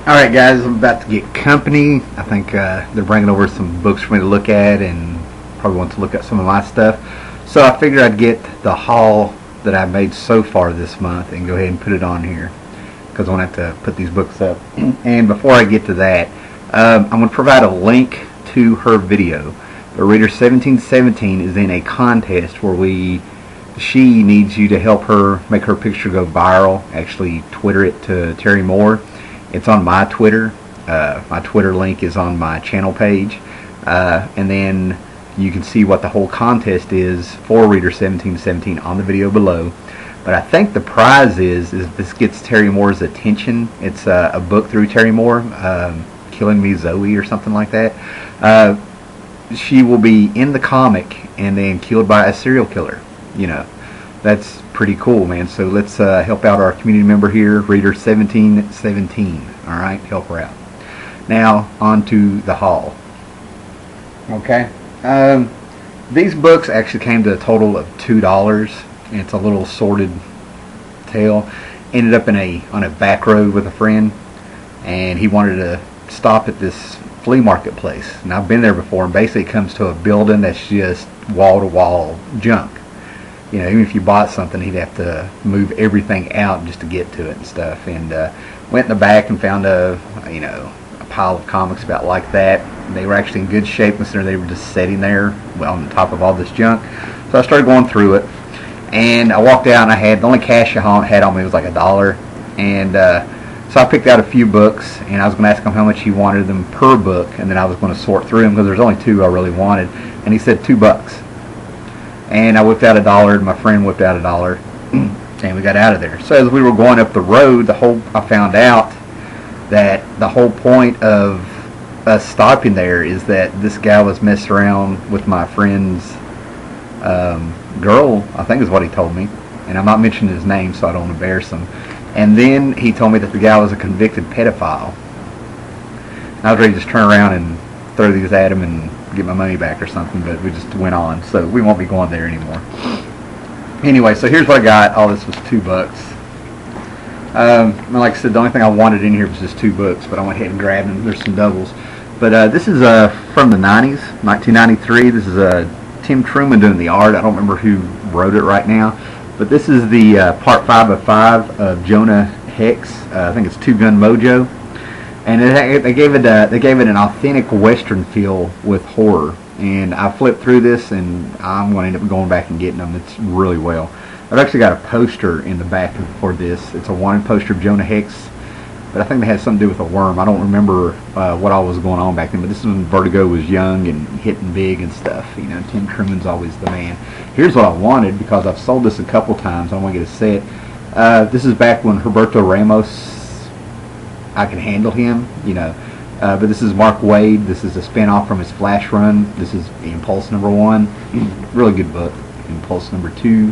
Alright guys, I'm about to get company. I think they're bringing over some books for me to look at and probably want to look at some of my stuff. So I figured I'd get the haul that I've made so far this month and go ahead and put it on here because I won't have to put these books up. And before I get to that, I'm going to provide a link to her video. But Reader1717 is in a contest where she needs you to help her make her picture go viral. Actually Twitter it to Terry Moore. It's on my Twitter. My Twitter link is on my channel page. And then you can see what the whole contest is for Reader1717 on the video below. But I think the prize is this gets Terry Moore's attention. It's a book through Terry Moore, Killing Me Zoe or something like that. She will be in the comic and then killed by a serial killer. You know, that's pretty cool, man. So let's help out our community member here, Reader1717. Alright, help her out. Now, on to the haul. Okay. These books actually came to a total of $2. And it's a little sorted tale. Ended up on a back road with a friend, and he wanted to stop at this flea market place. And I've been there before, and basically it comes to a building that's just wall-to-wall junk. You know, even if you bought something, he'd have to move everything out just to get to it and stuff. And went in the back and found a pile of comics about like that. They were actually in good shape considering they were just sitting there on top of all this junk. So I started going through it, and I walked out, and I had the only cash I had on me was like $1. And so I picked out a few books, and I was going to ask him how much he wanted them per book, and then I was going to sort through them because there's only two I really wanted. And he said $2. And I whipped out $1, and my friend whipped out $1, and we got out of there. So as we were going up the road, I found out that the whole point of us stopping there is that this guy was messing around with my friend's girl, I think is what he told me. And I'm not mentioning his name so I don't embarrass him. And then he told me that the guy was a convicted pedophile. And I was ready to just turn around and throw these at him and get my money back or something, but we just went on, so we won't be going there anymore. Anyway, so here's what I got. All this was $2. Like I said, the only thing I wanted in here was just 2 books, but I went ahead and grabbed them. There's some doubles. But this is from the 90s, 1993. This is Tim Truman doing the art. I don't remember who wrote it right now, but this is the part 5 of 5 of Jonah Hex. I think it's Two Gun Mojo. And they gave it an authentic Western feel with horror. And I flipped through this, and I'm going to end up going back and getting them. It's really well. I've actually got a poster in the back for this. It's a wanted poster of Jonah Hex, but I think it has something to do with a worm. I don't remember what all was going on back then, but this is when Vertigo was young and hitting big and stuff. You know, Tim Truman's always the man. Here's what I wanted, because I've sold this a couple times. I want to get a set. This is back when Roberto Ramos, I could handle him, you know. But this is Mark Waid. This is a spin-off from his Flash run. This is Impulse #1. Really good book. Impulse #2.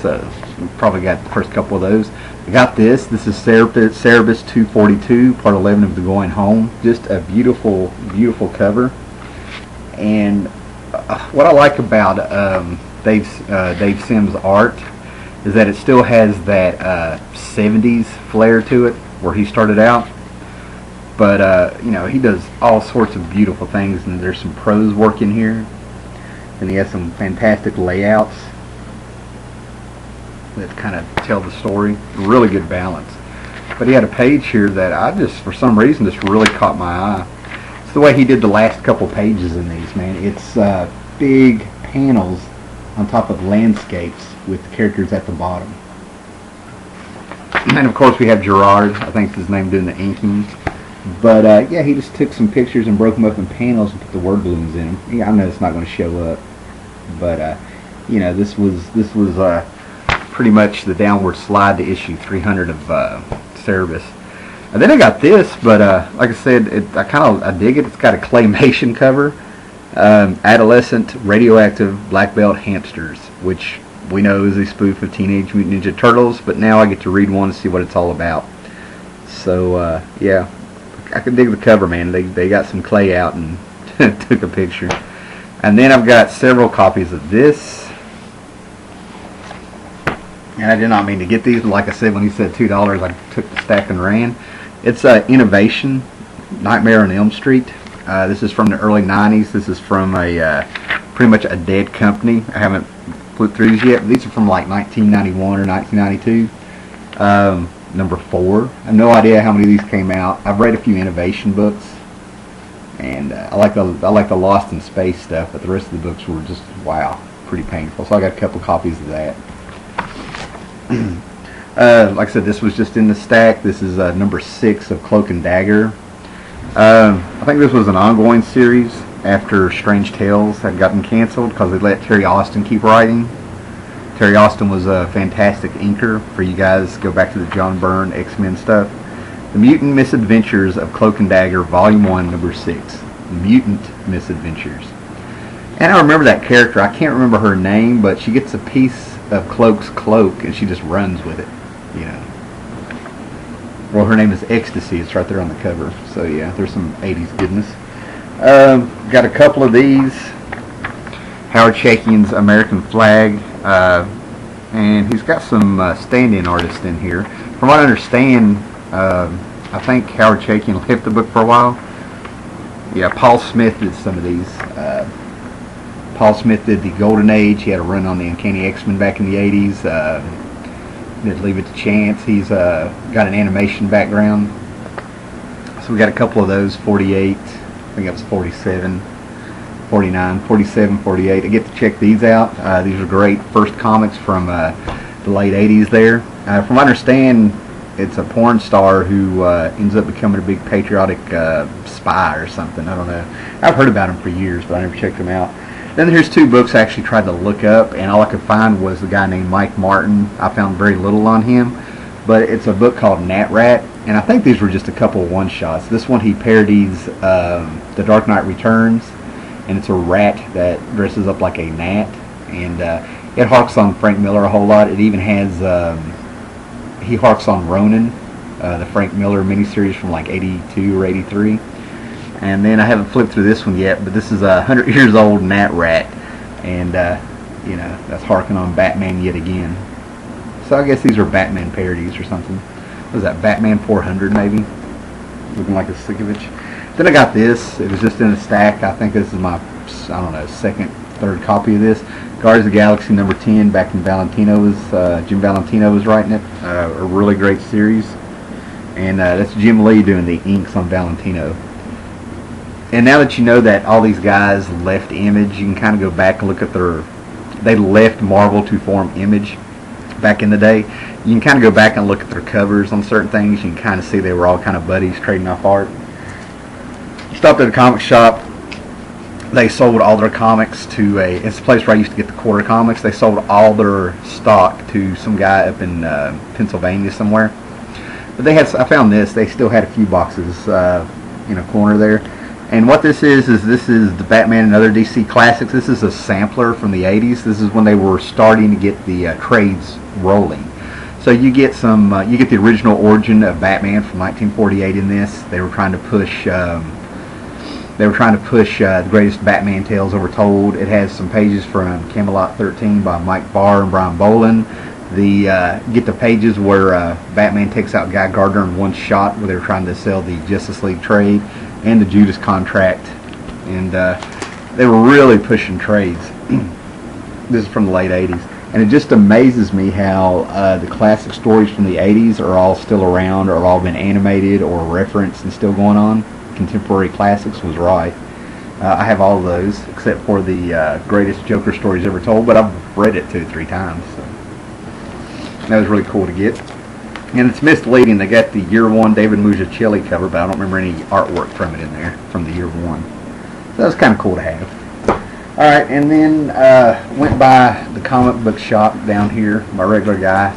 So, we probably got the first couple of those. I got this. This is Cerebus 242, part 11 of The Going Home. Just a beautiful, beautiful cover. And what I like about Dave Sim's art is that it still has that 70s flair to it, where he started out. But, you know, he does all sorts of beautiful things, and there's some prose work in here. And he has some fantastic layouts that kind of tell the story. Really good balance. But he had a page here that I just, for some reason, just really caught my eye. It's the way he did the last couple pages in these, man. It's big panels on top of landscapes with the characters at the bottom. And of course we have Gerard, I think it's his name, doing the inking. But yeah, he just took some pictures and broke them up in panels and put the word balloons in them. Yeah, I know it's not going to show up, but you know, this was pretty much the downward slide to issue 300 of Cerebus. And then I got this, but like I said, I dig it. It's got a claymation cover, adolescent radioactive black belt hamsters, which we know is a spoof of Teenage Mutant Ninja Turtles, but now I get to read one and see what it's all about. So yeah, I can dig the cover, man. They got some clay out and took a picture. And then I've got several copies of this. And I did not mean to get these, but like I said, when he said $2, I took the stack and ran. It's Innovation, Nightmare on Elm Street. This is from the early 90s. This is from a pretty much a dead company. I haven't flipped through these yet, but these are from like 1991 or 1992. Number 4. I have no idea how many of these came out. I've read a few Innovation books, and I like the Lost in Space stuff, but the rest of the books were just, wow, pretty painful. So I got a couple copies of that. Like I said, this was just in the stack. This is number 6 of Cloak and Dagger. I think this was an ongoing series after Strange Tales had gotten canceled because they let Terry Austin keep writing. Terry Austin was a fantastic inker. For you guys, go back to the John Byrne X-Men stuff. The Mutant Misadventures of Cloak and Dagger, Volume 1, Number 6. Mutant Misadventures. And I remember that character. I can't remember her name, but she gets a piece of Cloak's cloak and she just runs with it, you know. Well, her name is Ecstasy. It's right there on the cover. So yeah, there's some 80s goodness. Got a couple of these. Howard Chaykin's American Flag. And he's got some stand-in artists in here. From what I understand, I think Howard Chaykin left the book for a while. Yeah, Paul Smith did some of these. Paul Smith did the Golden Age. He had a run on the Uncanny X-Men back in the 80s. Did Leave It to Chance. He's got an animation background. So we got a couple of those, 48, I think that was 47, 49, 47, 48. I get to check these out. These are great first comics from the late 80s there. From what I understand, it's a porn star who ends up becoming a big patriotic spy or something. I don't know. I've heard about him for years, but I never checked him out. Then here's 2 books I actually tried to look up, and all I could find was a guy named Mike Martin. I found very little on him, but it's a book called Nat Rat, and I think these were just a couple of one-shots. This one he parodies The Dark Knight Returns, and it's a rat that dresses up like a gnat, and it harks on Frank Miller a whole lot. It even has, he harks on Ronin, the Frank Miller miniseries from like 82 or 83. And then I haven't flipped through this one yet, but this is a 100 years old Nat Rat, and you know, that's harking on Batman yet again. So I guess these are Batman parodies or something. What was that, Batman 400 maybe? Looking like a Sikovich. Then I got this. It was just in a stack. I think this is my, I don't know, second, third copy of this. Guardians of the Galaxy number 10, back when Valentino was, Jim Valentino was writing it. A really great series. And that's Jim Lee doing the inks on Valentino. And now that you know that all these guys left Image, you can kind of go back and look at they left Marvel to form Image back in the day. You can kind of go back and look at their covers on certain things. You can kind of see they were all kind of buddies trading off art. Stopped at a comic shop. They sold all their comics to it's a place where I used to get the quarter comics. They sold all their stock to some guy up in Pennsylvania somewhere. But I found this. They still had a few boxes in a corner there. And what this is this is the Batman and Other DC Classics. This is a sampler from the 80s. This is when they were starting to get the trades rolling. So you get you get the original origin of Batman from 1948 in this. They were trying to push the greatest Batman tales ever told. It has some pages from Camelot 13 by Mike Barr and Brian Bolin. Get the pages where Batman takes out Guy Gardner in one shot, where they're trying to sell the Justice League trade, and the Judas Contract, and they were really pushing trades. This is from the late 80s, and it just amazes me how the classic stories from the 80s are all still around, or have all been animated or referenced and still going on. Contemporary Classics was right. I have all of those except for the greatest Joker stories ever told, but I've read it 2 or 3 times, so that was really cool to get. And it's misleading. They got the year 1 David Mujichelli cover, but I don't remember any artwork from it in there from the year 1. So that was kind of cool to have. Alright, and then went by the comic book shop down here, my regular guy,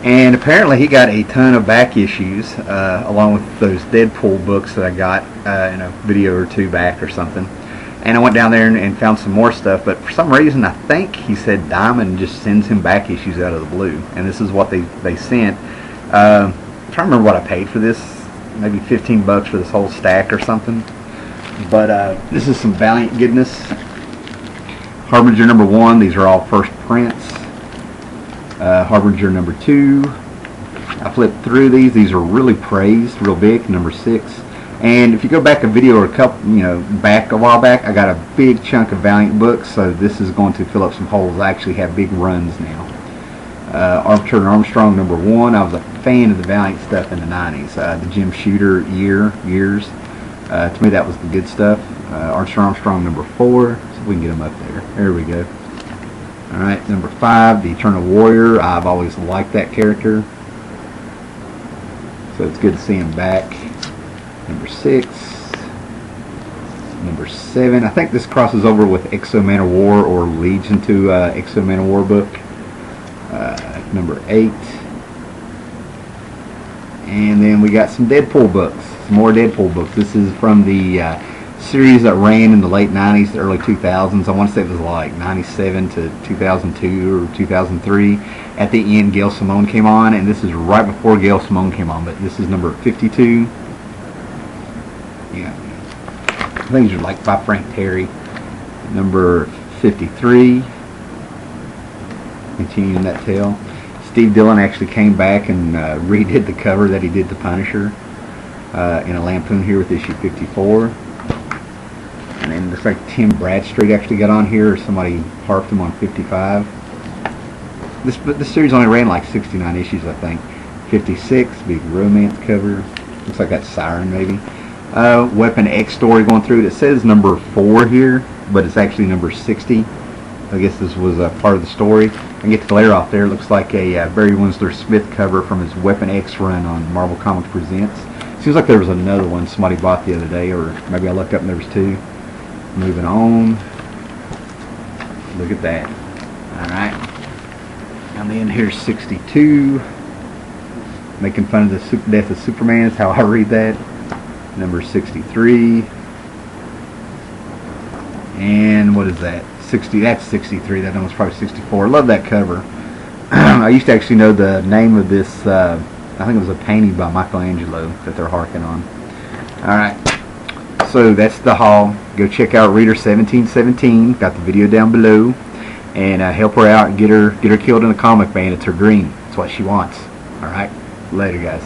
and apparently he got a ton of back issues along with those Deadpool books that I got in a video or 2 back or something. And I went down there and found some more stuff, but for some reason I think he said Diamond just sends him back issues out of the blue, and this is what they sent. I'm trying to remember what I paid for this, maybe $15 for this whole stack or something. But this is some Valiant goodness. Harbinger number 1, these are all first prints. Harbinger number 2, I flipped through these. These are really praised, real big, number 6. And if you go back a video or a couple, back a while back, I got a big chunk of Valiant books, so this is going to fill up some holes. I actually have big runs now. Archer and Armstrong, number 1. I was a fan of the Valiant stuff in the 90s. The Jim Shooter years. To me, that was the good stuff. Archer and Armstrong, number 4. So we can get them up there. There we go. Alright, number 5, the Eternal Warrior. I've always liked that character, so it's good to see him back. Number 6. Number 7. I think this crosses over with Exo Man of War, or leads into Exo Man of War book. Number 8. And then we got some Deadpool books. Some more Deadpool books. This is from the series that ran in the late 90s, the early 2000s. I want to say it was like 97 to 2002 or 2003. At the end, Gail Simone came on, and this is right before Gail Simone came on, but this is number 52. Yeah, I think these are like by Frank Terry. Number 53. Continuing that tale. Steve Dillon actually came back and redid the cover that he did to Punisher in a Lampoon here with issue 54. And then it looks like Tim Bradstreet actually got on here, or somebody harped him on 55. This series only ran like 69 issues, I think. 56, big romance cover. Looks like that's Siren, maybe. Weapon X story going through it. It says number 4 here, but it's actually number 60. I guess this was a part of the story. I can get the glare off there. It looks like a Barry Winslow Smith cover from his Weapon X run on Marvel Comics Presents. Seems like there was another one somebody bought the other day, or maybe I looked up and there was 2. Moving on. Look at that. Alright. And then here's 62. Making fun of the death of Superman is how I read that. Number 63. And what is that? 60. That's 63. That one was probably 64. I love that cover. I used to actually know the name of this. I think it was a painting by Michelangelo that they're harking on. Alright. So that's the haul. Go check out Reader1717. Got the video down below. And help her out and get her killed in a comic band. It's her dream. It's what she wants. Alright. Later, guys.